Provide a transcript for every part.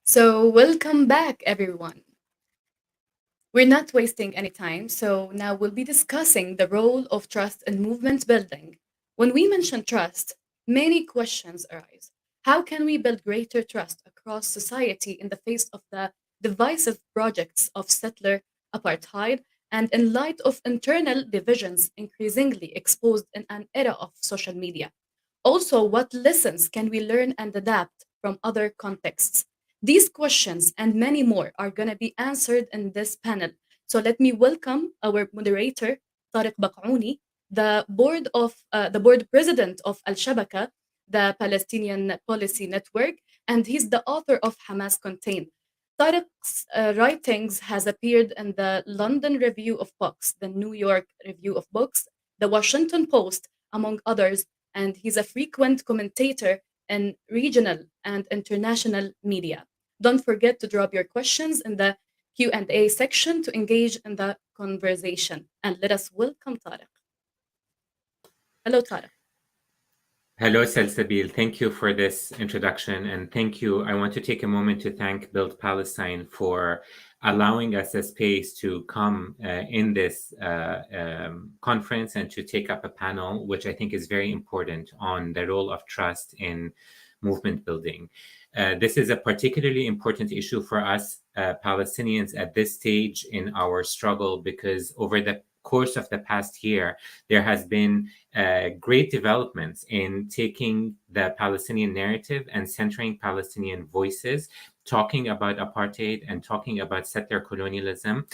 So, welcome back, everyone. We're not wasting any time, so now we'll be discussing the role of trust in movement building. When we mention trust, many questions arise. How can we build greater trust across society in the face of the divisive projects of settler apartheid and in light of internal divisions increasingly exposed in an era of social media? Also, what lessons can we learn and adapt from other contexts? These questions and many more are going to be answered in this panel. So let me welcome our moderator, Tariq Baqouni, the board president of Al Shabaka, the Palestinian Policy Network, and he's the author of Hamas Contain. Tariq's writings has appeared in the London Review of Books, the New York Review of Books, the Washington Post, among others, and he's a frequent commentator in regional and international media. Don't forget to drop your questions in the Q&A section to engage in the conversation. And let us welcome Tariq. Hello, Tariq. Hello, Salsabil. Thank you for this introduction. And thank you. I want to take a moment to thank Build Palestine for allowing us a space to come in this conference and to take up a panel, which I think is very important on the role of trust in movement building. This is a particularly important issue for us Palestinians at this stage in our struggle because over the course of the past year, there has been great developments in taking the Palestinian narrative and centering Palestinian voices, talking about apartheid and talking about settler colonialism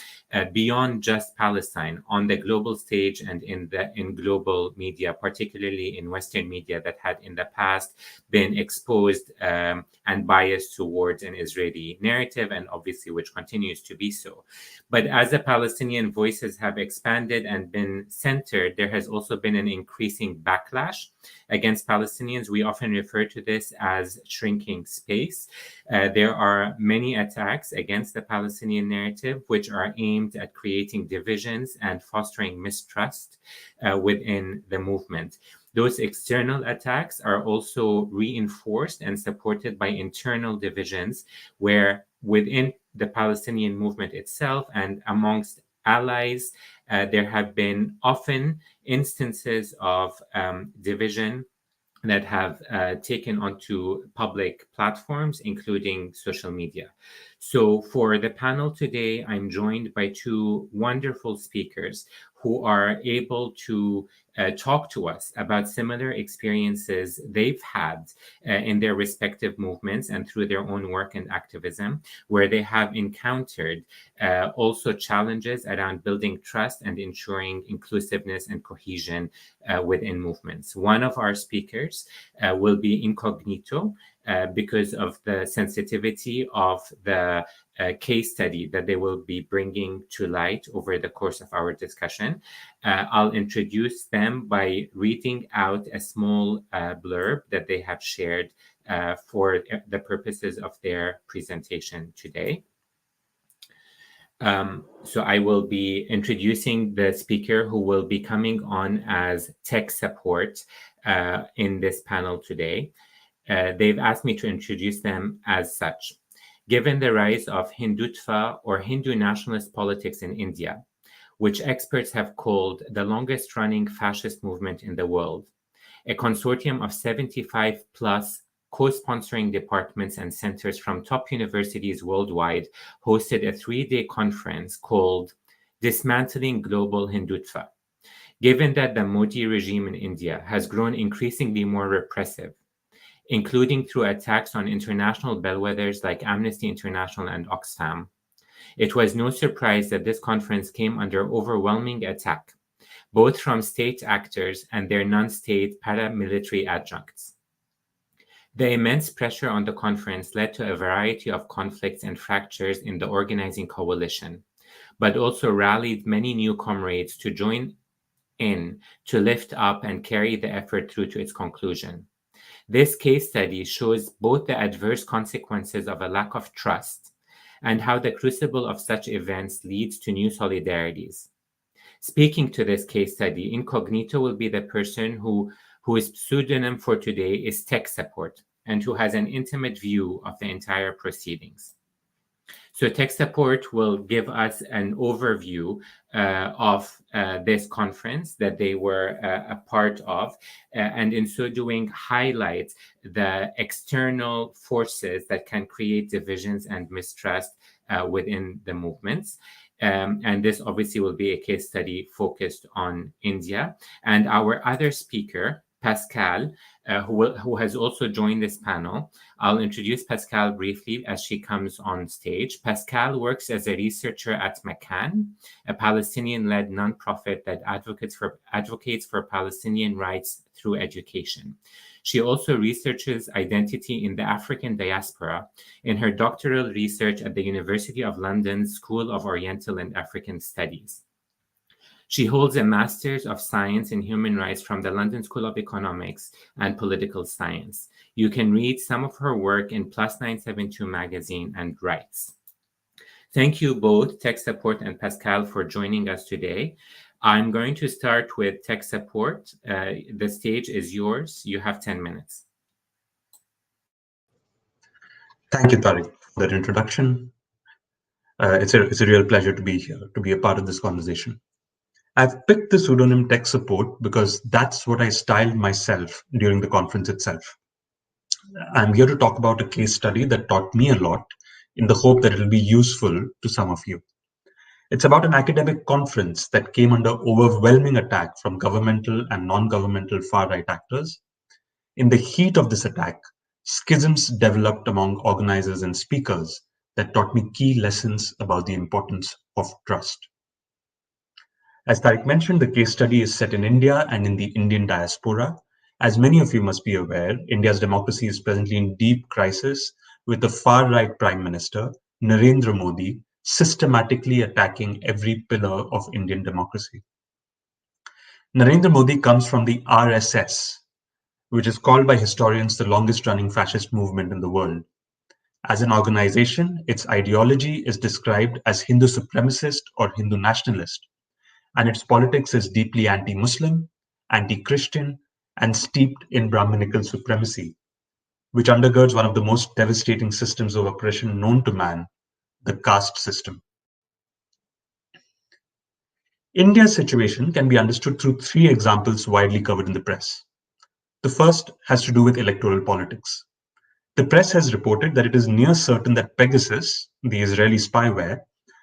beyond just Palestine on the global stage and in global media, particularly in Western media that had in the past been exposed and biased towards an Israeli narrative, and obviously which continues to be so. But as the Palestinian voices have expanded and been centered, there has also been an increasing backlash against Palestinians. We often refer to this as shrinking space. There are many attacks against the Palestinian narrative, which are aimed at creating divisions and fostering mistrust within the movement. Those external attacks are also reinforced and supported by internal divisions, where within the Palestinian movement itself and amongst allies, there have been often instances of division that have taken onto public platforms, including social media. So, for the panel today, I'm joined by two wonderful speakers who are able to talk to us about similar experiences they've had in their respective movements and through their own work and activism, where they have encountered also challenges around building trust and ensuring inclusiveness and cohesion within movements. One of our speakers will be incognito because of the sensitivity of the case study that they will be bringing to light over the course of our discussion. I'll introduce them by reading out a small blurb that they have shared for the purposes of their presentation today. So I will be introducing the speaker who will be coming on as tech support in this panel today. They've asked me to introduce them as such. Given the rise of Hindutva or Hindu nationalist politics in India, which experts have called the longest running fascist movement in the world, a consortium of 75 plus co-sponsoring departments and centers from top universities worldwide hosted a 3-day conference called Dismantling Global Hindutva. Given that the Modi regime in India has grown increasingly more repressive, including through attacks on international bellwethers like Amnesty International and Oxfam, it was no surprise that this conference came under overwhelming attack, both from state actors and their non-state paramilitary adjuncts. The immense pressure on the conference led to a variety of conflicts and fractures in the organizing coalition, but also rallied many new comrades to join in to lift up and carry the effort through to its conclusion. This case study shows both the adverse consequences of a lack of trust and how the crucible of such events leads to new solidarities. Speaking to this case study, Incognito will be the person whose pseudonym for today is Tech Support, and who has an intimate view of the entire proceedings. So tech support will give us an overview of this conference that they were a part of, and in so doing highlight the external forces that can create divisions and mistrust within the movements. And this obviously will be a case study focused on India. And our other speaker, Pascal, who has also joined this panel. I'll introduce Pascal briefly as she comes on stage. Pascal works as a researcher at McCann, a Palestinian-led nonprofit that advocates for Palestinian rights through education. She also researches identity in the African diaspora in her doctoral research at the University of London's School of Oriental and African Studies. She holds a Master's of Science in Human Rights from the London School of Economics and Political Science. You can read some of her work in Plus 972 magazine and Rights. Thank you both, Tech Support and Pascal, for joining us today. I'm going to start with Tech Support. The stage is yours. You have 10 minutes. Thank you, Tariq, for that introduction. It's a real pleasure to be here, to be a part of this conversation. I've picked the pseudonym Tech Support because that's what I styled myself during the conference itself. I'm here to talk about a case study that taught me a lot in the hope that it'll be useful to some of you. It's about an academic conference that came under overwhelming attack from governmental and non-governmental far-right actors. In the heat of this attack, schisms developed among organizers and speakers that taught me key lessons about the importance of trust. As Tariq mentioned, the case study is set in India and in the Indian diaspora. As many of you must be aware, India's democracy is presently in deep crisis, with the far-right Prime Minister, Narendra Modi, systematically attacking every pillar of Indian democracy. Narendra Modi comes from the RSS, which is called by historians the longest-running fascist movement in the world. As an organization, its ideology is described as Hindu supremacist or Hindu nationalist, and its politics is deeply anti-Muslim, anti-Christian, and steeped in Brahminical supremacy, which undergirds one of the most devastating systems of oppression known to man, the caste system. India's situation can be understood through three examples widely covered in the press. The first has to do with electoral politics. The press has reported that it is near certain that Pegasus, the Israeli spyware,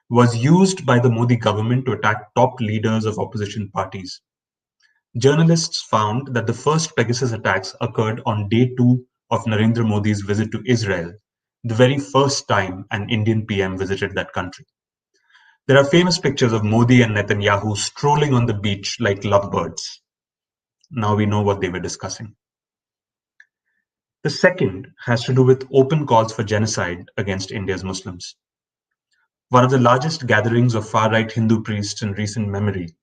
was used by the Modi government to attack top leaders of opposition parties. Journalists found that the first Pegasus attacks occurred on day 2 of Narendra Modi's visit to Israel, the very first time an Indian PM visited that country. There are famous pictures of Modi and Netanyahu strolling on the beach like lovebirds. Now we know what they were discussing. The second has to do with open calls for genocide against India's Muslims. One of the largest gatherings of far-right Hindu priests in recent memory,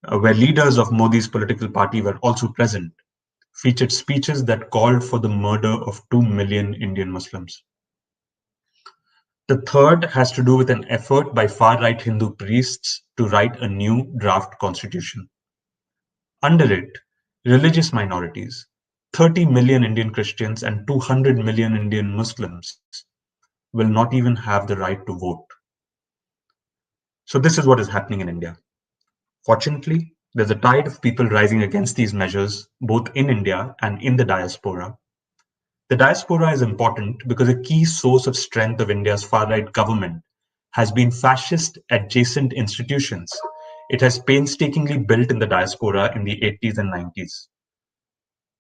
where leaders of Modi's political party were also present, featured speeches that called for the murder of 2 million Indian Muslims. The third has to do with an effort by far-right Hindu priests to write a new draft constitution. Under it, religious minorities, 30 million Indian Christians and 200 million Indian Muslims will not even have the right to vote. So this is what is happening in India. Fortunately, there's a tide of people rising against these measures, both in India and in the diaspora. The diaspora is important because a key source of strength of India's far-right government has been fascist adjacent institutions it has painstakingly built in the diaspora in the 80s and 90s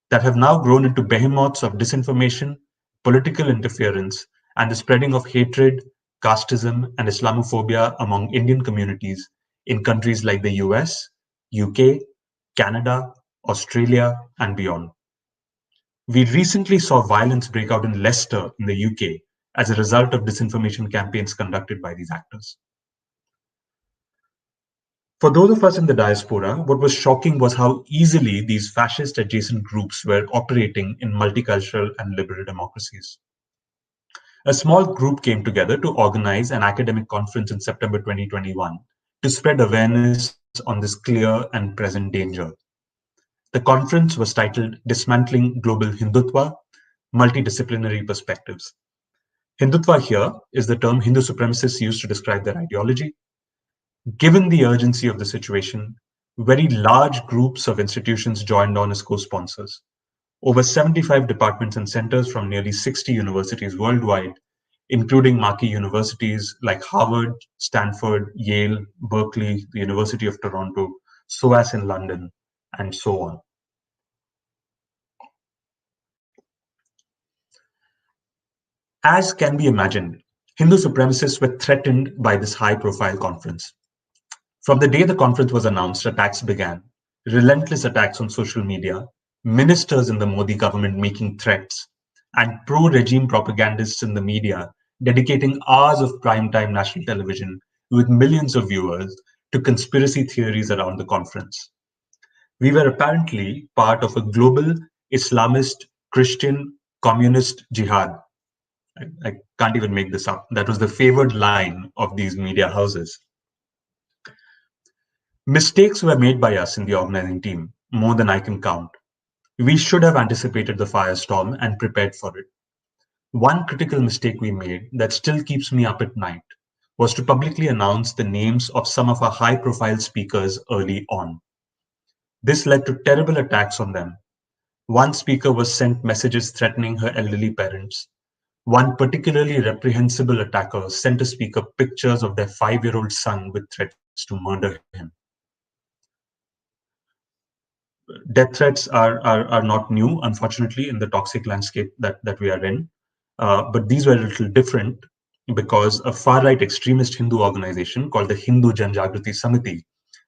that have now grown into behemoths of disinformation, political interference, and the spreading of hatred, casteism, and Islamophobia among Indian communities in countries like the US, UK, Canada, Australia, and beyond. We recently saw violence break out in Leicester in the UK as a result of disinformation campaigns conducted by these actors. For those of us in the diaspora, what was shocking was how easily these fascist adjacent groups were operating in multicultural and liberal democracies. A small group came together to organize an academic conference in September 2021 to spread awareness on this clear and present danger. The conference was titled Dismantling Global Hindutva, multidisciplinary perspectives. Hindutva here is the term Hindu supremacists use to describe their ideology. Given the urgency of the situation, very large groups of institutions joined on as co-sponsors. Over 75 departments and centers from nearly 60 universities worldwide, including marquee universities like Harvard, Stanford, Yale, Berkeley, the University of Toronto, SOAS in London, and so on. As can be imagined, Hindu supremacists were threatened by this high-profile conference. From the day the conference was announced, attacks began. Relentless attacks on social media, ministers in the Modi government making threats, and pro-regime propagandists in the media dedicating hours of primetime national television with millions of viewers to conspiracy theories around the conference. We were apparently part of a global Islamist, Christian, communist jihad. I can't even make this up. That was the favored line of these media houses. Mistakes were made by us in the organizing team, more than I can count. We should have anticipated the firestorm and prepared for it. One critical mistake we made that still keeps me up at night was to publicly announce the names of some of our high-profile speakers early on. This led to terrible attacks on them. One speaker was sent messages threatening her elderly parents. One particularly reprehensible attacker sent a speaker pictures of their 5-year-old son with threats to murder him. Death threats are not new, unfortunately, in the toxic landscape that we are in. But these were a little different because a far-right extremist Hindu organization called the Hindu Janjagriti Samiti,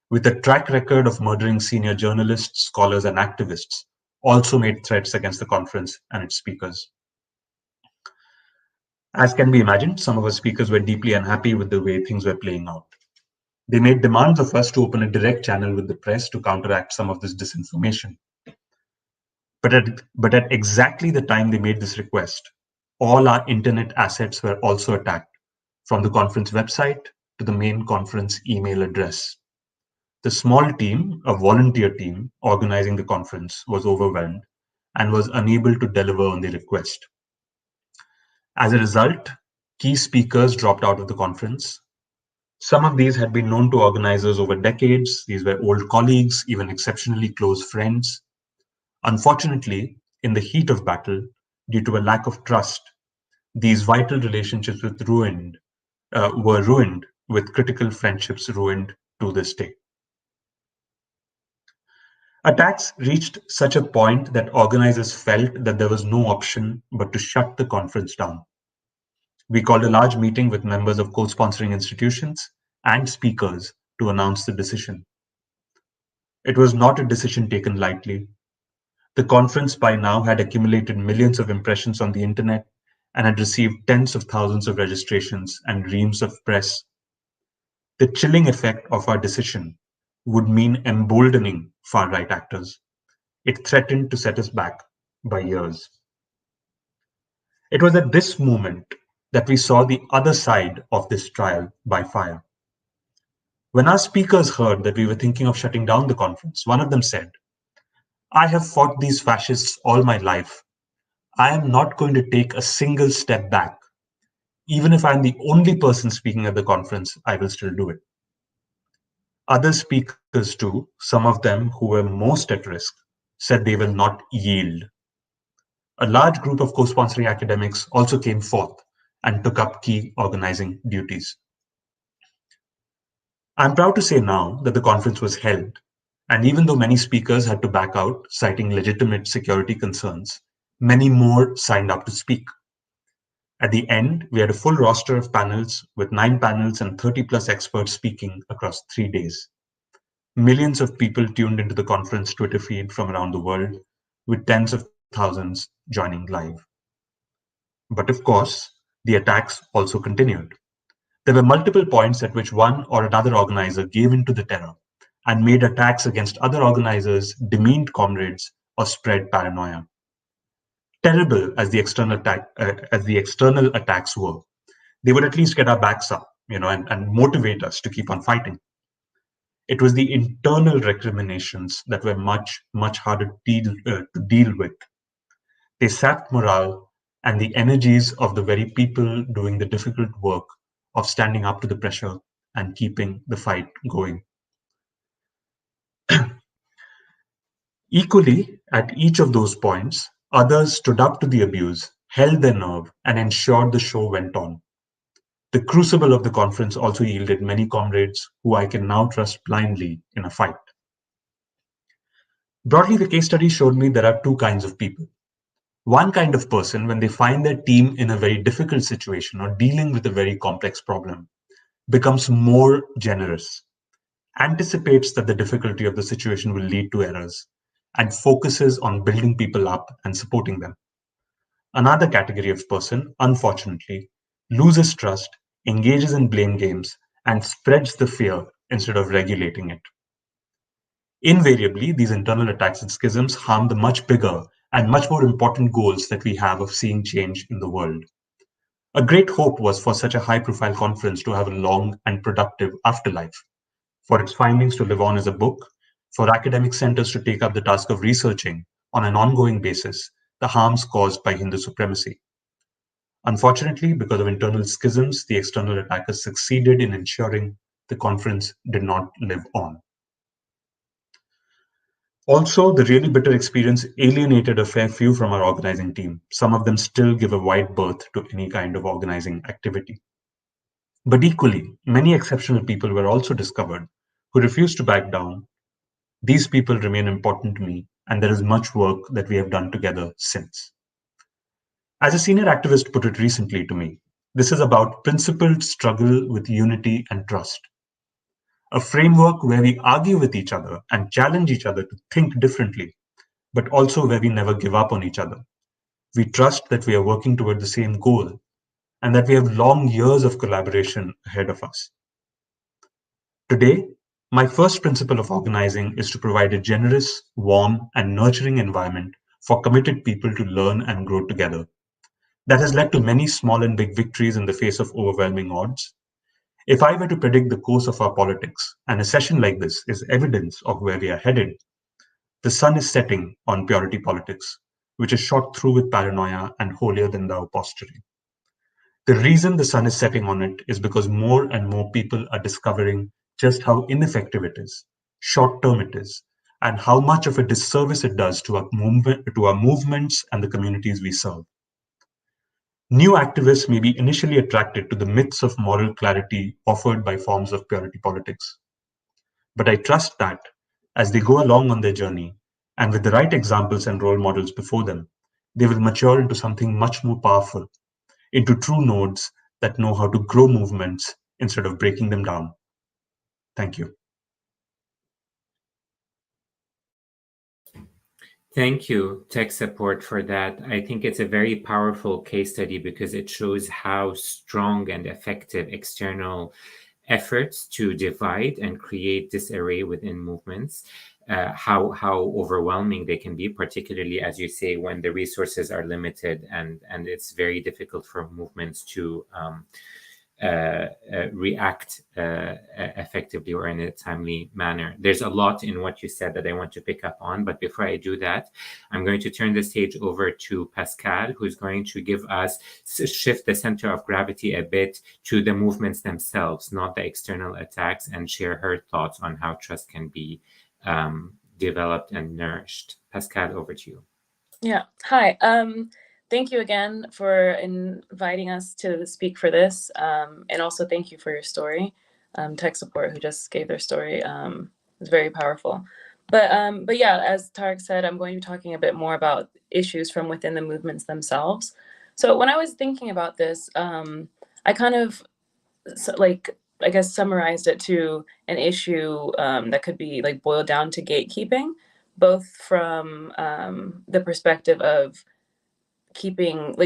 with a track record of murdering senior journalists, scholars, and activists, also made threats against the conference and its speakers. As can be imagined, some of our speakers were deeply unhappy with the way things were playing out. They made demands of us to open a direct channel with the press to counteract some of this disinformation. But at exactly the time they made this request, all our internet assets were also attacked, from the conference website to the main conference email address. The small team, a volunteer team organizing the conference, was overwhelmed and was unable to deliver on the request. As a result, key speakers dropped out of the conference. Some of these had been known to organizers over decades. These were old colleagues, even exceptionally close friends. Unfortunately, in the heat of battle, due to a lack of trust, these vital relationships were ruined, with critical friendships ruined to this day. Attacks reached such a point that organizers felt that there was no option but to shut the conference down. We called a large meeting with members of co-sponsoring institutions and speakers to announce the decision. It was not a decision taken lightly. The conference by now had accumulated millions of impressions on the internet and had received tens of thousands of registrations and reams of press. The chilling effect of our decision would mean emboldening far-right actors. It threatened to set us back by years. It was at this moment that we saw the other side of this trial by fire. When our speakers heard that we were thinking of shutting down the conference, one of them said, "I have fought these fascists all my life. I am not going to take a single step back. Even if I'm the only person speaking at the conference, I will still do it." Other speakers too, some of them who were most at risk, said they will not yield. A large group of co-sponsoring academics also came forth and took up key organizing duties. I'm proud to say now that the conference was held, and even though many speakers had to back out, citing legitimate security concerns, many more signed up to speak. At the end, we had a full roster of panels with 9 panels and 30 plus experts speaking across 3 days. Millions of people tuned into the conference Twitter feed from around the world, with tens of thousands joining live. But of course, the attacks also continued. There were multiple points at which one or another organizer gave in to the terror and made attacks against other organizers, demeaned comrades, or spread paranoia. Terrible as the external attacks were, they would at least get our backs up, and motivate us to keep on fighting. It was the internal recriminations that were much, much harder to deal with. They sapped morale and the energies of the very people doing the difficult work of standing up to the pressure and keeping the fight going. Equally, at each of those points, others stood up to the abuse, held their nerve, and ensured the show went on. The crucible of the conference also yielded many comrades who I can now trust blindly in a fight. Broadly, the case study showed me there are two kinds of people. One kind of person, when they find their team in a very difficult situation or dealing with a very complex problem, becomes more generous, anticipates that the difficulty of the situation will lead to errors, and focuses on building people up and supporting them. Another category of person, unfortunately, loses trust, engages in blame games, and spreads the fear instead of regulating it. Invariably, these internal attacks and schisms harm the much bigger and much more important goals that we have of seeing change in the world. A great hope was for such a high-profile conference to have a long and productive afterlife, for its findings to live on as a book, for academic centers to take up the task of researching on an ongoing basis the harms caused by Hindu supremacy. Unfortunately, because of internal schisms, the external attackers succeeded in ensuring the conference did not live on. Also, the really bitter experience alienated a fair few from our organizing team. Some of them still give a wide berth to any kind of organizing activity. But equally, many exceptional people were also discovered who refused to back down. These people remain important to me, and there is much work that we have done together since. As a senior activist put it recently to me, this is about principled struggle with unity and trust. A framework where we argue with each other and challenge each other to think differently, but also where we never give up on each other. We trust that we are working toward the same goal and that we have long years of collaboration ahead of us. Today, my first principle of organizing is to provide a generous, warm, and nurturing environment for committed people to learn and grow together. That has led to many small and big victories in the face of overwhelming odds. If I were to predict the course of our politics, and a session like this is evidence of where we are headed, the sun is setting on purity politics, which is shot through with paranoia and holier-than-thou posturing. The reason the sun is setting on it is because more and more people are discovering just how ineffective it is, short-term it is, and how much of a disservice it does to our movements and the communities we serve. New activists may be initially attracted to the myths of moral clarity offered by forms of purity politics. But I trust that, as they go along on their journey, and with the right examples and role models before them, they will mature into something much more powerful, into true nodes that know how to grow movements instead of breaking them down. Thank you. Thank you, Tech Support, for that. I think it's a very powerful case study because it shows how strong and effective external efforts to divide and create disarray within movements, how overwhelming they can be, particularly, as you say, when the resources are limited and it's very difficult for movements to react effectively or in a timely manner. There's a lot in what you said that I want to pick up on, but before I do that, I'm going to turn the stage over to Pascal, who's going to give us, shift the center of gravity a bit to the movements themselves, not the external attacks, and share her thoughts on how trust can be developed and nourished. Pascal, over to you. Yeah, hi. Thank you again for inviting us to speak for this. And also thank you for your story. Tech Support, who just gave their story, is very powerful. But yeah, as Tarek said, I'm going to be talking a bit more about issues from within the movements themselves. So when I was thinking about this, I kind of I guess summarized it to an issue that could be like boiled down to gatekeeping, both from the perspective of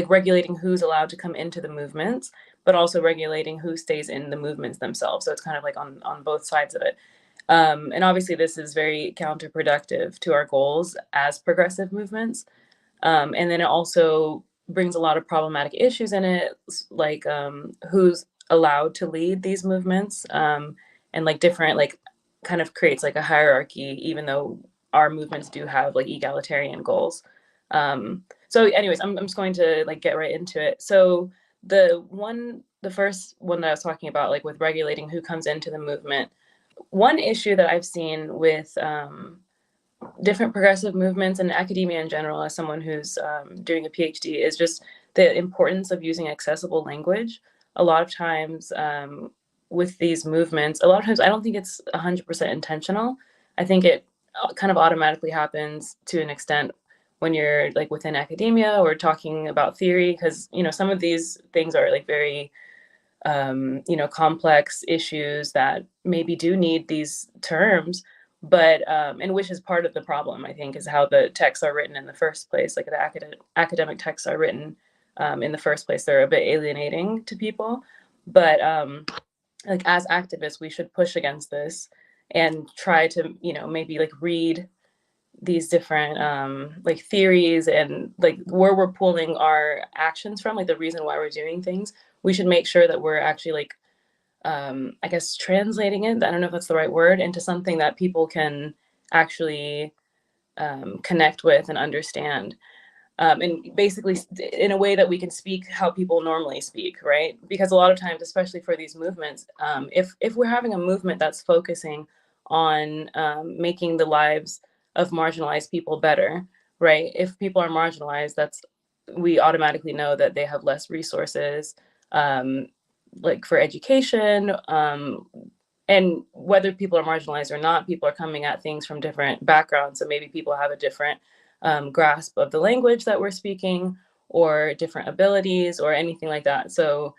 regulating who's allowed to come into the movements, but also regulating who stays in the movements themselves. So it's kind of like on both sides of it. And obviously this is very counterproductive to our goals as progressive movements. And then it also brings a lot of problematic issues in it, like who's allowed to lead these movements, and like different, like kind of creates like a hierarchy, even though our movements do have like egalitarian goals. So So anyways, I'm just going to like get right into it. So the first one that I was talking about, like with regulating who comes into the movement, one issue that I've seen with different progressive movements and academia in general, as someone who's doing a PhD, is just the importance of using accessible language. A lot of times with these movements, a lot of times I don't think it's 100% intentional. I think it kind of automatically happens to an extent when you're like within academia or talking about theory, because some of these things are like very complex issues that maybe do need these terms, but and which is part of the problem, I think, is how the texts are written in the first place. Like the academic texts are written in the first place, they're a bit alienating to people. But like as activists, we should push against this and try to maybe like read these different like theories and like where we're pulling our actions from, like the reason why we're doing things. We should make sure that we're actually like I guess translating it, I don't know if that's the right word, into something that people can actually connect with and understand. And basically in a way that we can speak how people normally speak, right? Because a lot of times, especially for these movements, if we're having a movement that's focusing on making the lives of marginalized people better, right? If people are marginalized, we automatically know that they have less resources, like for education, and whether people are marginalized or not, people are coming at things from different backgrounds. So maybe people have a different grasp of the language that we're speaking, or different abilities, or anything like that. So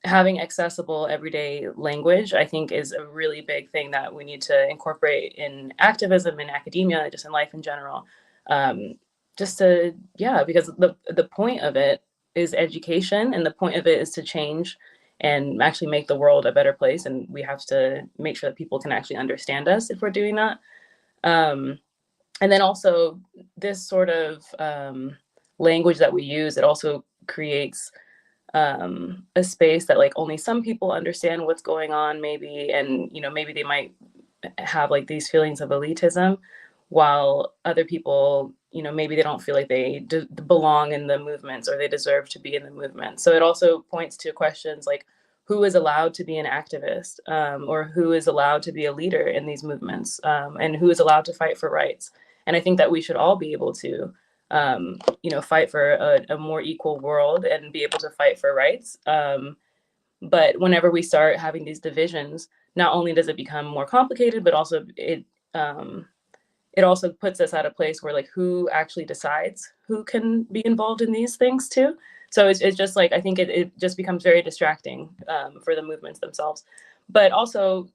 having accessible everyday language, I think, is a really big thing that we need to incorporate in activism, in academia, just in life in general. Because the point of it is education, and the point of it is to change and actually make the world a better place. And we have to make sure that people can actually understand us if we're doing that. And then also this sort of language that we use, it also creates a space that like only some people understand what's going on, maybe, and maybe they might have like these feelings of elitism, while other people, maybe they don't feel like they belong in the movements, or they deserve to be in the movement. So it also points to questions like who is allowed to be an activist, or who is allowed to be a leader in these movements, and who is allowed to fight for rights. And I think that we should all be able to fight for a more equal world and be able to fight for rights. But whenever we start having these divisions, not only does it become more complicated, but also it also puts us at a place where like who actually decides who can be involved in these things too. So it's just like, I think it just becomes very distracting for the movements themselves. But also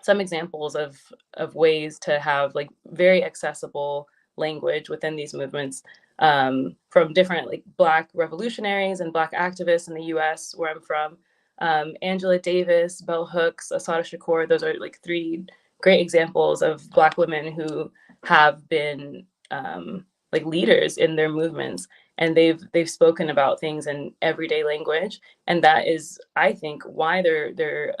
some examples of ways to have like very accessible language within these movements, from different like Black revolutionaries and Black activists in the US, where I'm from. Angela Davis, Bell Hooks, Assata Shakur, those are like three great examples of Black women who have been like leaders in their movements, and they've spoken about things in everyday language. And that is, I think, why they're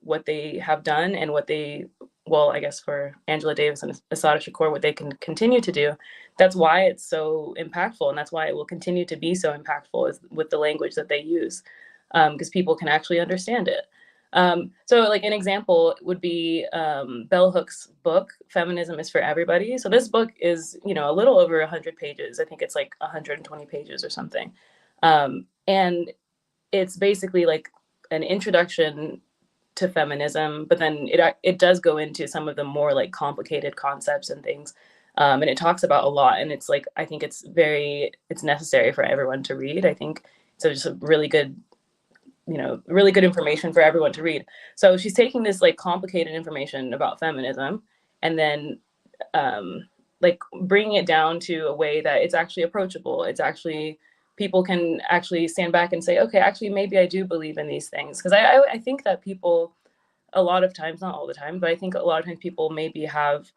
what they have done, and what they, well, I guess for Angela Davis and Assata Shakur, what they can continue to do. That's why it's so impactful, and that's why it will continue to be so impactful, is with the language that they use, because people can actually understand it. So like an example would be Bell Hooks' book, Feminism is for Everybody. So this book is, a little over 100 pages. I think it's like 120 pages or something. And it's basically like an introduction to feminism, but then it does go into some of the more like complicated concepts and things. And it talks about a lot, and it's like, I think it's necessary for everyone to read. I think so, just a really good information for everyone to read. So she's taking this like complicated information about feminism, and then like bringing it down to a way that it's actually approachable. It's actually, people can actually stand back and say, okay, actually, maybe I do believe in these things. Because I think that people, a lot of times, not all the time, but I think a lot of times people maybe have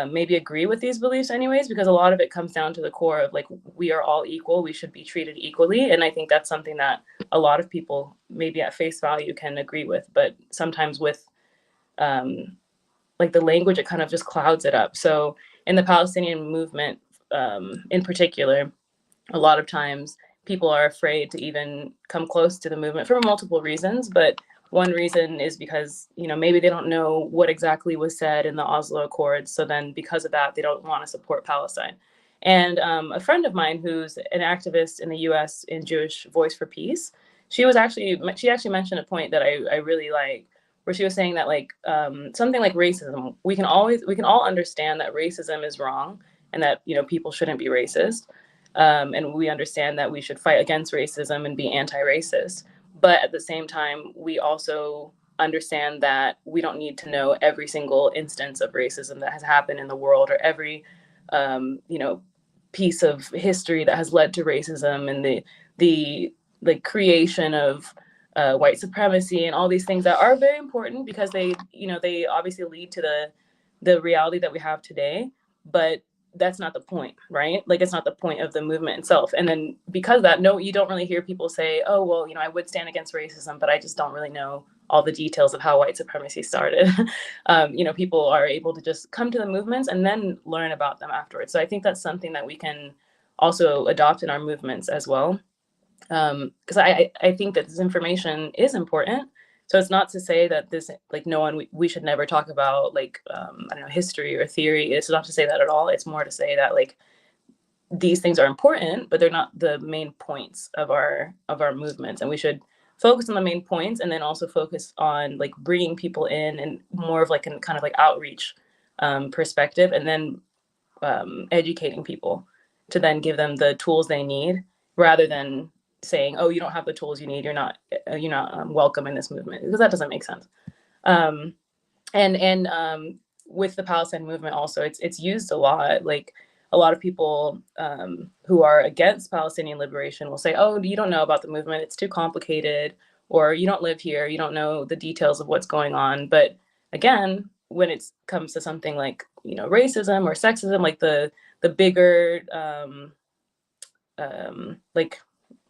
maybe agree with these beliefs anyways, because a lot of it comes down to the core of like, we are all equal, we should be treated equally. And I think that's something that a lot of people maybe at face value can agree with, but sometimes with like the language, it kind of just clouds it up. So in the Palestinian movement, in particular, a lot of times people are afraid to even come close to the movement for multiple reasons. But one reason is because, maybe they don't know what exactly was said in the Oslo Accords. So then because of that, they don't want to support Palestine. And a friend of mine who's an activist in the US in Jewish Voice for Peace, she actually mentioned a point that I really like, where she was saying that something like racism, we can all understand that racism is wrong and that, people shouldn't be racist. And we understand that we should fight against racism and be anti-racist. But at the same time, we also understand that we don't need to know every single instance of racism that has happened in the world, or every, piece of history that has led to racism and the creation of white supremacy and all these things that are very important, because they obviously lead to the reality that we have today. But that's not the point, right? It's not the point of the movement itself. And then because of that, no, you don't really hear people say, oh, well, I would stand against racism, but I just don't really know all the details of how white supremacy started. People are able to just come to the movements and then learn about them afterwards. So I think that's something that we can also adopt in our movements as well. Because I think that this information is important. So it's not to say that this, we should never talk about history or theory. It's not to say that at all. It's more to say that these things are important, but they're not the main points of our movements. And we should focus on the main points, and then also focus on bringing people in and more of a kind of outreach perspective, and then educating people to then give them the tools they need, rather than saying, oh, you don't have the tools you need, you're not welcome in this movement, because that doesn't make sense. And with the Palestine movement also, it's used a lot. A lot of people who are against Palestinian liberation will say, oh, you don't know about the movement, it's too complicated, or you don't live here, you don't know the details of what's going on. But again, when it comes to something like racism or sexism, the bigger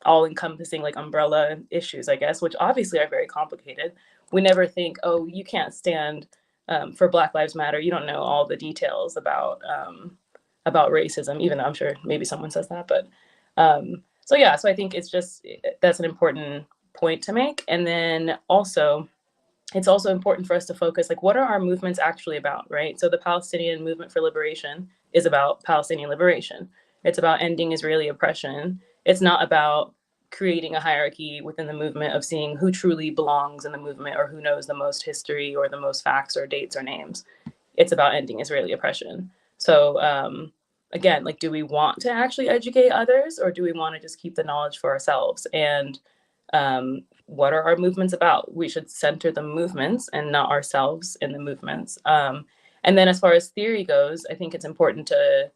all-encompassing umbrella issues, I guess, which obviously are very complicated, we never think, oh, you can't stand for Black Lives Matter, you don't know all the details about racism, even though I'm sure maybe someone says that. But so I think that's an important point to make. And then also, it's also important for us to focus, what are our movements actually about, right? So the Palestinian Movement for Liberation is about Palestinian liberation. It's about ending Israeli oppression. It's not about creating a hierarchy within the movement of seeing who truly belongs in the movement, or who knows the most history or the most facts or dates or names. It's about ending Israeli oppression. So again, do we want to actually educate others, or do we want to just keep the knowledge for ourselves? And what are our movements about? We should center the movements and not ourselves in the movements. And then as far as theory goes, I think it's important to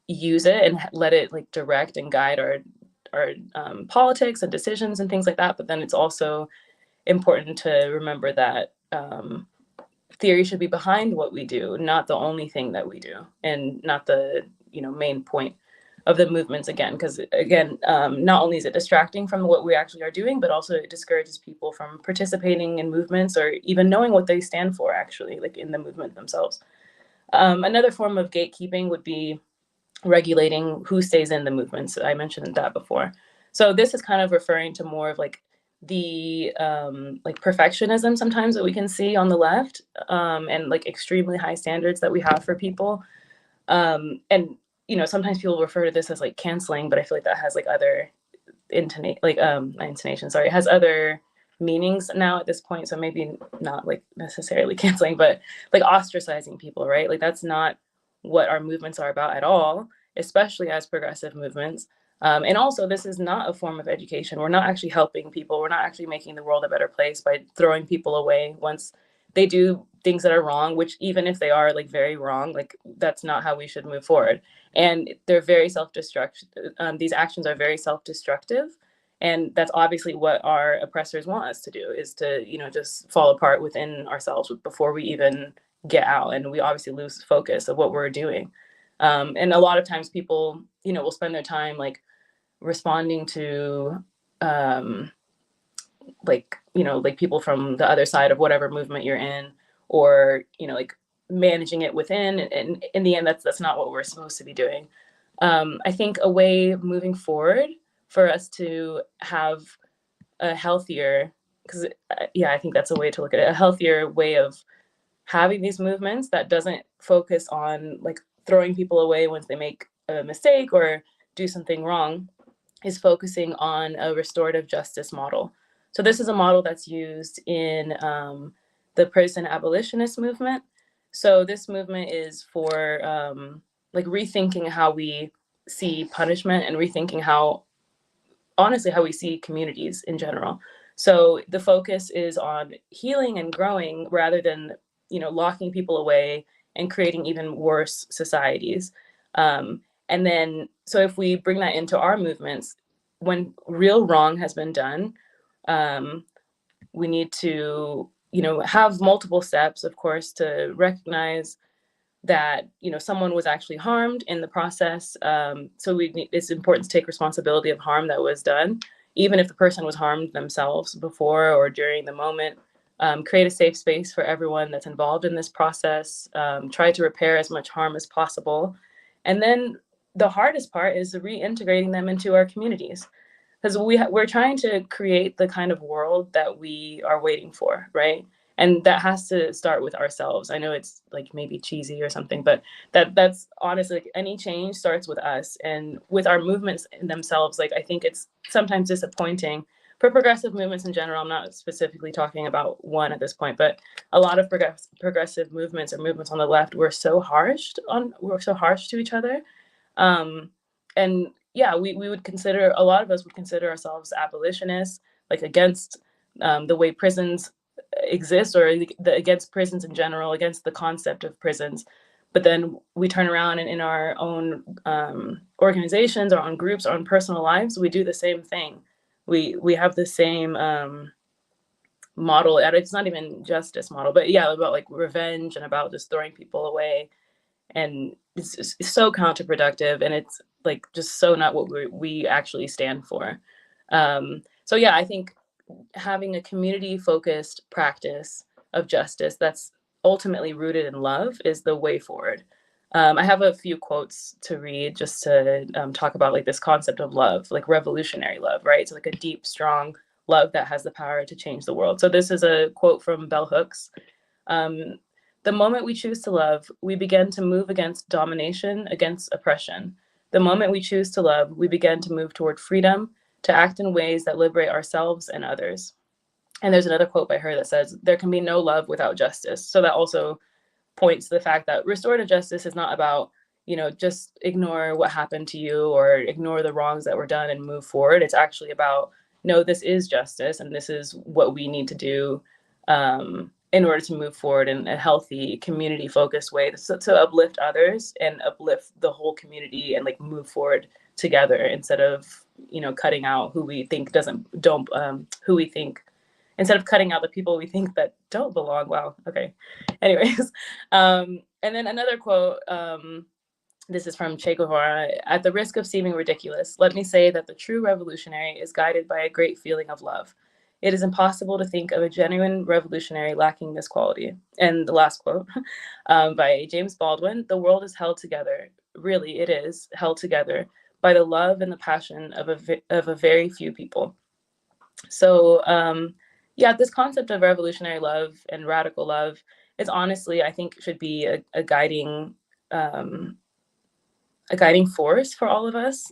use it and let it direct and guide our politics and decisions and things like that. But then it's also important to remember that theory should be behind what we do, not the only thing that we do, and not the main point of the movements, again, because not only is it distracting from what we actually are doing, but also it discourages people from participating in movements or even knowing what they stand for, actually, in the movement themselves. Another form of gatekeeping would be regulating who stays in the movements. I mentioned that before. So this is kind of referring to more of the perfectionism sometimes that we can see on the left, and extremely high standards that we have for people. And sometimes people refer to this as canceling, but I feel that has other it has other meanings now at this point. So maybe not necessarily canceling, but ostracizing people, right? That's not what our movements are about at all, especially as progressive movements. And also, this is not a form of education. We're not actually helping people. We're not actually making the world a better place by throwing people away once they do things that are wrong, which even if they are very wrong, that's not how we should move forward. And they're very self-destructive. These actions are very self-destructive. And that's obviously what our oppressors want us to do, is to, just fall apart within ourselves before we even get out. And we obviously lose focus of what we're doing. And a lot of times people, will spend their time responding to people from the other side of whatever movement you're in, or managing it within, and in the end that's not what we're supposed to be doing. I think a way moving forward for us to have a healthier, because I think that's a way to look at it, a healthier way of having these movements that doesn't focus on like throwing people away once they make a mistake or do something wrong, is focusing on a restorative justice model. So this is a model that's used in the prison abolitionist movement. So this movement is for like rethinking how we see punishment and rethinking how, honestly, how we see communities in general. So the focus is on healing and growing rather than, locking people away and creating even worse societies. And then, so if we bring that into our movements, when real wrong has been done, we need to, have multiple steps, of course, to recognize that, someone was actually harmed in the process. So it's important to take responsibility of harm that was done, even if the person was harmed themselves before or during the moment. Create a safe space for everyone that's involved in this process. Try to repair as much harm as possible. And then the hardest part is reintegrating them into our communities, because we're trying to create the kind of world that we are waiting for, right? And that has to start with ourselves. I know it's like maybe cheesy or something, but that's honestly, like, any change starts with us and with our movements in themselves. Like, I think it's sometimes disappointing for progressive movements in general. I'm not specifically talking about one at this point, but a lot of progressive movements or movements on the left were so harsh to each other. And yeah, we would consider, a lot of us would consider ourselves abolitionists, like against the way prisons exist, or against prisons in general, against the concept of prisons. But then we turn around and in our own organizations, our own groups, our own personal lives, we do the same thing. We have the same model. It's not even justice model, but yeah, about like revenge and about just throwing people away. And it's so counterproductive, and it's like just so not what we actually stand for. So yeah, I think having a community-focused practice of justice that's ultimately rooted in love is the way forward. I have a few quotes to read just to talk about like this concept of love, like revolutionary love, right? So like a deep, strong love that has the power to change the world. So this is a quote from Bell Hooks. The moment we choose to love, we begin to move against domination, against oppression. The moment we choose to love, we begin to move toward freedom, to act in ways that liberate ourselves and others. And there's another quote by her that says, there can be no love without justice. So that also points to the fact that restorative justice is not about, just ignore what happened to you or ignore the wrongs that were done and move forward. It's actually about, no, this is justice and this is what we need to do in order to move forward in a healthy, community-focused way to uplift others and uplift the whole community and like move forward together instead of, cutting out who we think instead of cutting out the people we think that don't belong. Wow. Okay. Anyways. And then another quote, this is from Che Guevara. At the risk of seeming ridiculous, let me say that the true revolutionary is guided by a great feeling of love. It is impossible to think of a genuine revolutionary lacking this quality. And the last quote by James Baldwin, the world is held together. Really, it is held together by the love and the passion of a very few people. So yeah, this concept of revolutionary love and radical love is honestly, I think, should be a guiding force for all of us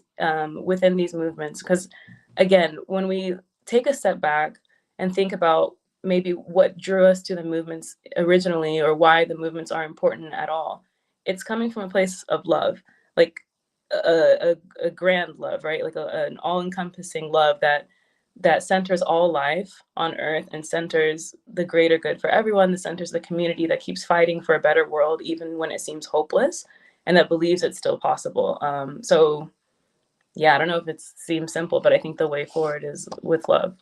within these movements. Because again, when we take a step back and think about maybe what drew us to the movements originally or why the movements are important at all, it's coming from a place of love, like a grand love, right? Like an all-encompassing love that centers all life on earth and centers the greater good for everyone, that centers the community that keeps fighting for a better world even when it seems hopeless, and that believes it's still possible. So yeah, I don't know if it seems simple, but I think the way forward is with love.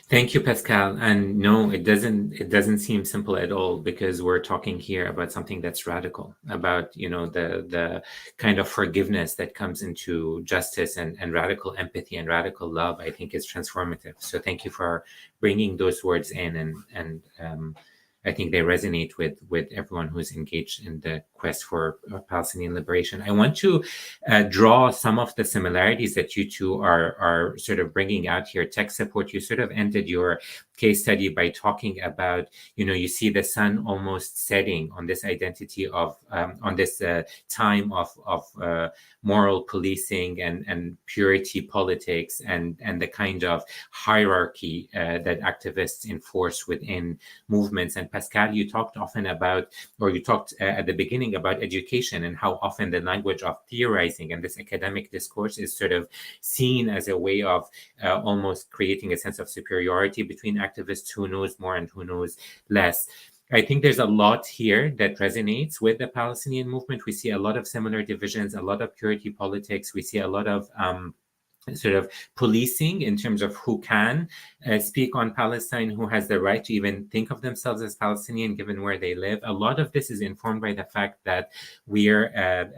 Thank you, Pascal. And no, it doesn't seem simple at all, because we're talking here about something that's radical, about, the kind of forgiveness that comes into justice and radical empathy and radical love. I think is transformative. So thank you for bringing those words in and I think they resonate with everyone who's engaged in the quest for Palestinian liberation. I want to draw some of the similarities that you two are sort of bringing out here. Tech support, you sort of ended your case study by talking about, you see the sun almost setting on this identity of, on this time of moral policing and purity politics and the kind of hierarchy that activists enforce within movements. And Pascal, you talked often about, or you talked at the beginning about education and how often the language of theorizing and this academic discourse is sort of seen as a way of almost creating a sense of superiority between activists who knows more and who knows less. I think there's a lot here that resonates with the Palestinian movement. We see a lot of similar divisions, a lot of purity politics. We see a lot of sort of policing in terms of who can speak on Palestine, who has the right to even think of themselves as Palestinian given where they live. A lot of this is informed by the fact that we're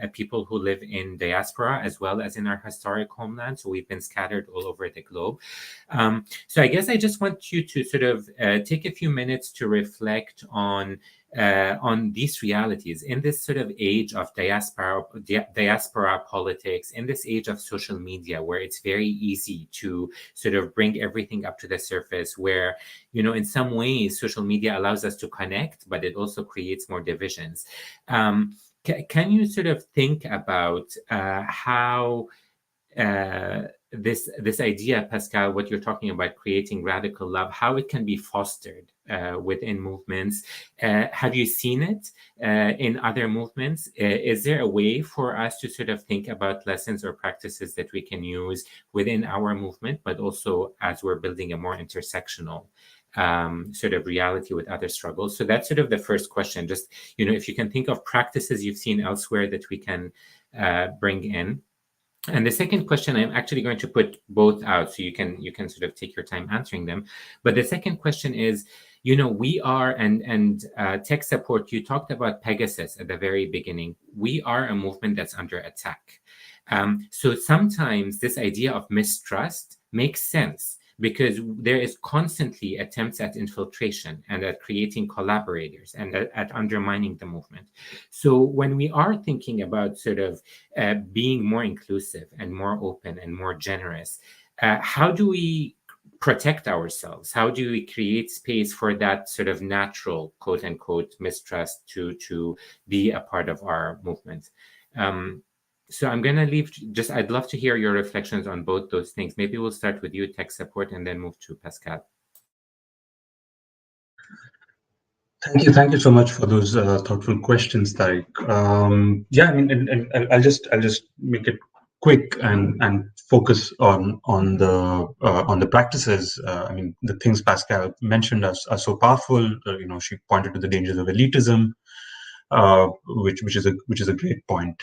a people who live in diaspora as well as in our historic homeland. So we've been scattered all over the globe. So I guess I just want you to sort of take a few minutes to reflect on these realities in this sort of age of diaspora politics, in this age of social media, where it's very easy to sort of bring everything up to the surface, where, in some ways, social media allows us to connect, but it also creates more divisions. Can you sort of think about how this idea, Pascal, what you're talking about, creating radical love, how it can be fostered within movements? Have you seen it in other movements? Is there a way for us to sort of think about lessons or practices that we can use within our movement, but also as we're building a more intersectional sort of reality with other struggles? So that's sort of the first question. Just, if you can think of practices you've seen elsewhere that we can bring in. And the second question, I'm actually going to put both out so you can sort of take your time answering them. But the second question is, we are, and tech support, you talked about Pegasus at the very beginning. We are a movement that's under attack. So sometimes this idea of mistrust makes sense, because there is constantly attempts at infiltration and at creating collaborators and at undermining the movement. So when we are thinking about sort of being more inclusive and more open and more generous, how do we protect ourselves? How do we create space for that sort of natural, quote unquote, mistrust to be a part of our movement? So I'm going to leave, I'd love to hear your reflections on both those things. Maybe we'll start with you, tech support, and then move to Pascal. Thank you so much for those thoughtful questions, Tariq. Yeah, I mean, and I'll just make it quick and focus on the practices. I mean, the things Pascal mentioned are so powerful. She pointed to the dangers of elitism, which is a great point.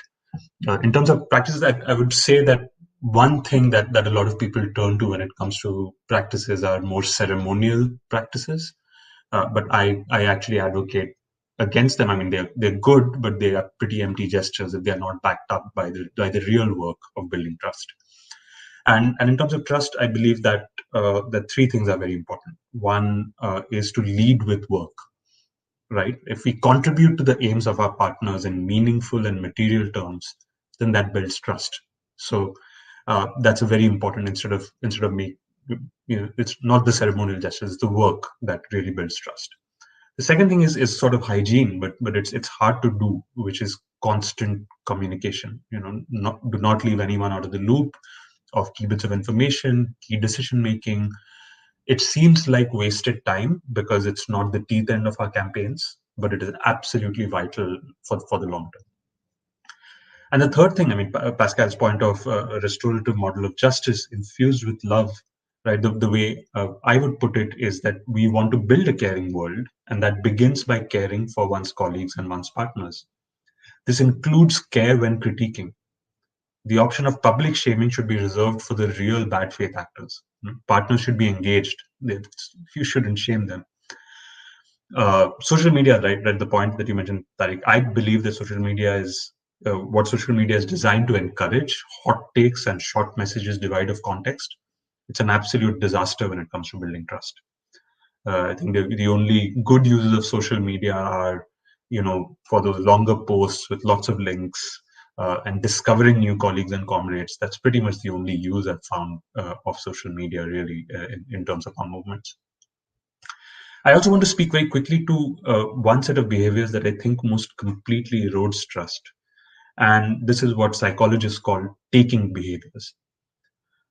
In terms of practices, I would say that one thing that a lot of people turn to when it comes to practices are more ceremonial practices. But I actually advocate against them. I mean, they're good, but they are pretty empty gestures if they're not backed up by the real work of building trust. And in terms of trust, I believe that that three things are very important. One is to lead with work. Right? If we contribute to the aims of our partners in meaningful and material terms, then that builds trust. So that's a very important. Instead of me, it's not the ceremonial gestures, it's the work that really builds trust. The second thing is sort of hygiene, but it's hard to do, which is constant communication. Do not leave anyone out of the loop of key bits of information, key decision making. It seems like wasted time because it's not the teeth end of our campaigns, but it is absolutely vital for the long term. And the third thing, I mean, Pascal's point of a restorative model of justice infused with love, right? The way I would put it is that we want to build a caring world, and that begins by caring for one's colleagues and one's partners. This includes care when critiquing. The option of public shaming should be reserved for the real bad faith actors. Partners should be engaged. You shouldn't shame them. Social media, right? The point that you mentioned, Tariq, I believe that social media is what social media is designed to encourage. Hot takes and short messages devoid of context. It's an absolute disaster when it comes to building trust. I think the only good uses of social media are, for those longer posts with lots of links and discovering new colleagues and comrades. That's pretty much the only use I've found of social media, really, in terms of our movements. I also want to speak very quickly to one set of behaviors that I think most completely erodes trust. And this is what psychologists call taking behaviors.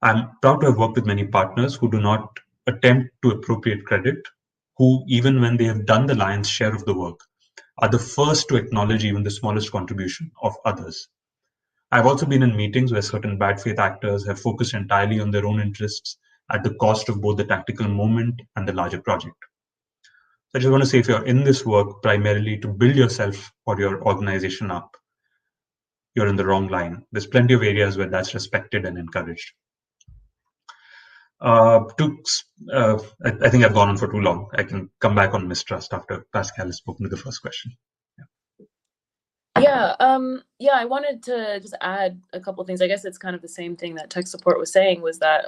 I'm proud to have worked with many partners who do not attempt to appropriate credit, who, even when they have done the lion's share of the work, are the first to acknowledge even the smallest contribution of others. I've also been in meetings where certain bad faith actors have focused entirely on their own interests at the cost of both the tactical moment and the larger project. So I just want to say, if you're in this work primarily to build yourself or your organization up, you're in the wrong line. There's plenty of areas where that's respected and encouraged. I think I've gone on for too long. I can come back on mistrust after Pascal has spoken to the first question. Yeah, I wanted to just add a couple of things. I guess it's kind of the same thing that tech support was saying, was that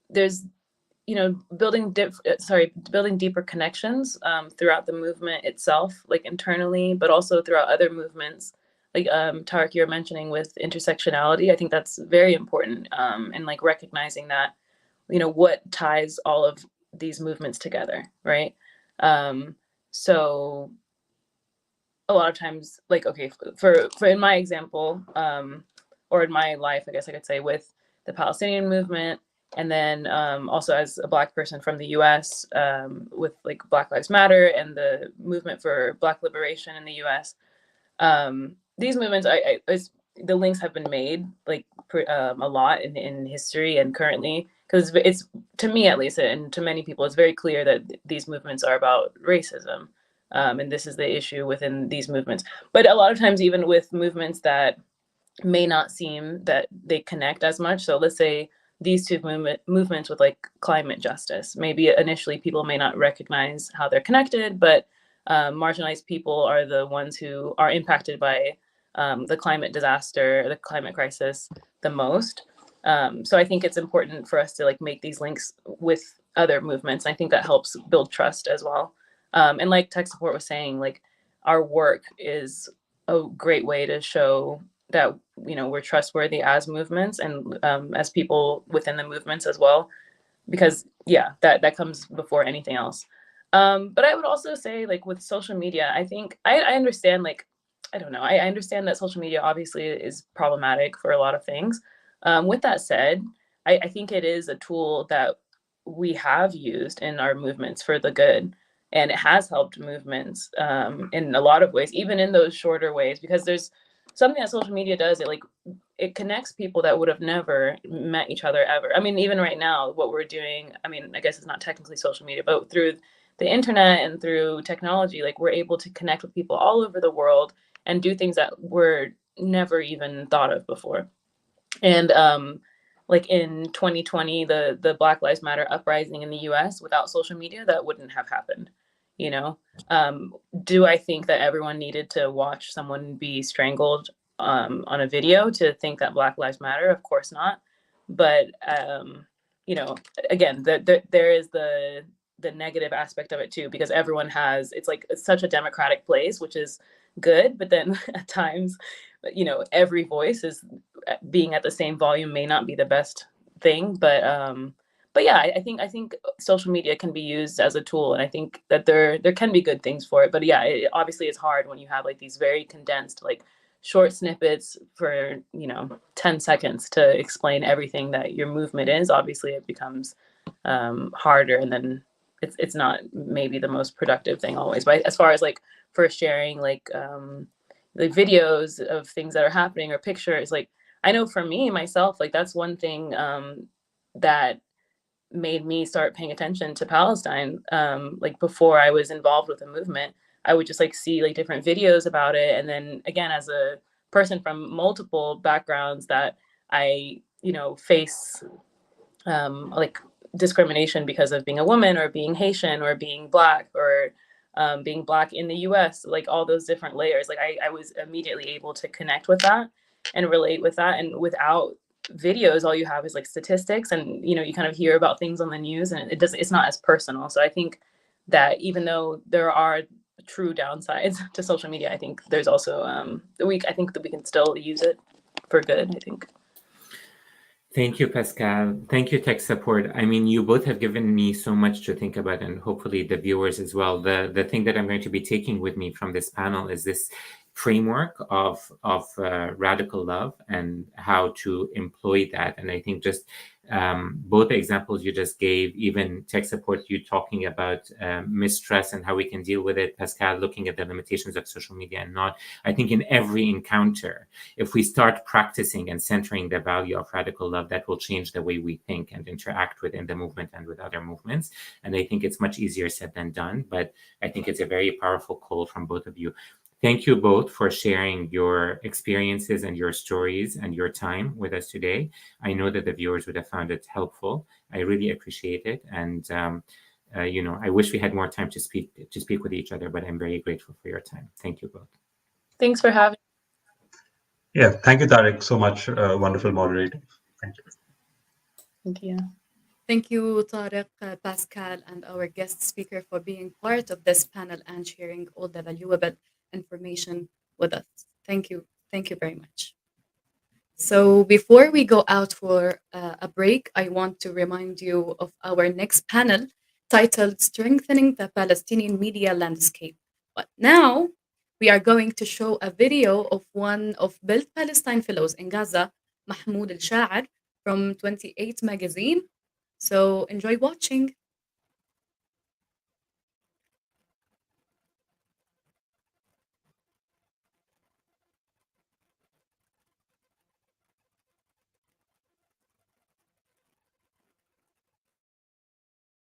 there's, building deeper connections throughout the movement itself, like internally, but also throughout other movements. Like Tarek, you're mentioning with intersectionality, I think that's very important, and like recognizing that, what ties all of these movements together, right? So a lot of times, like, okay, for in my example, or in my life, I guess I could say, with the Palestinian movement, and then also as a Black person from the US, with like Black Lives Matter and the movement for Black liberation in the US, these movements, the links have been made like a lot in history and currently, because it's, to me at least, and to many people, it's very clear that these movements are about racism. And this is the issue within these movements. But a lot of times, even with movements that may not seem that they connect as much. So let's say these two movements with like climate justice, maybe initially people may not recognize how they're connected, but marginalized people are the ones who are impacted by the climate disaster, the climate crisis the most. So I think it's important for us to like make these links with other movements. I think that helps build trust as well. And like tech support was saying, like our work is a great way to show that, we're trustworthy as movements and as people within the movements as well, because that comes before anything else. But I would also say, like with social media, I think I understand, like, I don't know, I understand that social media obviously is problematic for a lot of things. With that said, I think it is a tool that we have used in our movements for the good. And it has helped movements in a lot of ways, even in those shorter ways, because there's something that social media does. It connects people that would have never met each other ever. I mean, even right now, what we're doing, I mean, I guess it's not technically social media, but through the internet and through technology, like we're able to connect with people all over the world and do things that were never even thought of before. And like in 2020, the Black Lives Matter uprising in the US, without social media, that wouldn't have happened. Do I think that everyone needed to watch someone be strangled on a video to think that Black Lives Matter? Of course not. But again, there is the negative aspect of it too, because everyone it's such a democratic place, which is good. But then at times, every voice is being at the same volume may not be the best thing. But yeah, I think social media can be used as a tool, and I think that there can be good things for it. But yeah, it obviously is hard when you have like these very condensed, like short snippets for 10 seconds to explain everything that your movement is. Obviously, it becomes harder, and then it's not maybe the most productive thing always. But as far as like for sharing like videos of things that are happening or pictures, like I know for me myself, like that's one thing that made me start paying attention to Palestine. Like before I was involved with the movement, I would just like see like different videos about it. And then again, as a person from multiple backgrounds that I, face like discrimination because of being a woman or being Haitian or being Black or being Black in the US, like all those different layers, like I was immediately able to connect with that and relate with that. And without videos, all you have is like statistics, and you kind of hear about things on the news, and it's not as personal. So I think that even though there are true downsides to social media, I think there's also I think that we can still use it for good, I think. Thank you, Pascal. Thank you, Tech Support. I mean, you both have given me so much to think about, and hopefully the viewers as well. The thing that I'm going to be taking with me from this panel is this framework of radical love and how to employ that. And I think just both the examples you just gave, even Tech Support, you talking about mistrust and how we can deal with it, Pascal looking at the limitations of social media and not. I think in every encounter, if we start practicing and centering the value of radical love, that will change the way we think and interact within the movement and with other movements. And I think it's much easier said than done, but I think it's a very powerful call from both of you. Thank you both for sharing your experiences and your stories and your time with us today. I know that the viewers would have found it helpful. I really appreciate it. And I wish we had more time to speak with each other, but I'm very grateful for your time. Thank you both. Thanks for having me. Yeah, thank you, Tariq, so much. Wonderful moderator. Thank you. Thank you. Thank you, Tariq, Pascal, and our guest speaker for being part of this panel and sharing all the valuable information with us. Thank you. Thank you very much. So before we go out for a break, I want to remind you of our next panel titled Strengthening the Palestinian Media Landscape. But now we are going to show a video of one of Build Palestine Fellows in Gaza, Mahmoud Al-Sha'ar, from 28 magazine. So enjoy watching.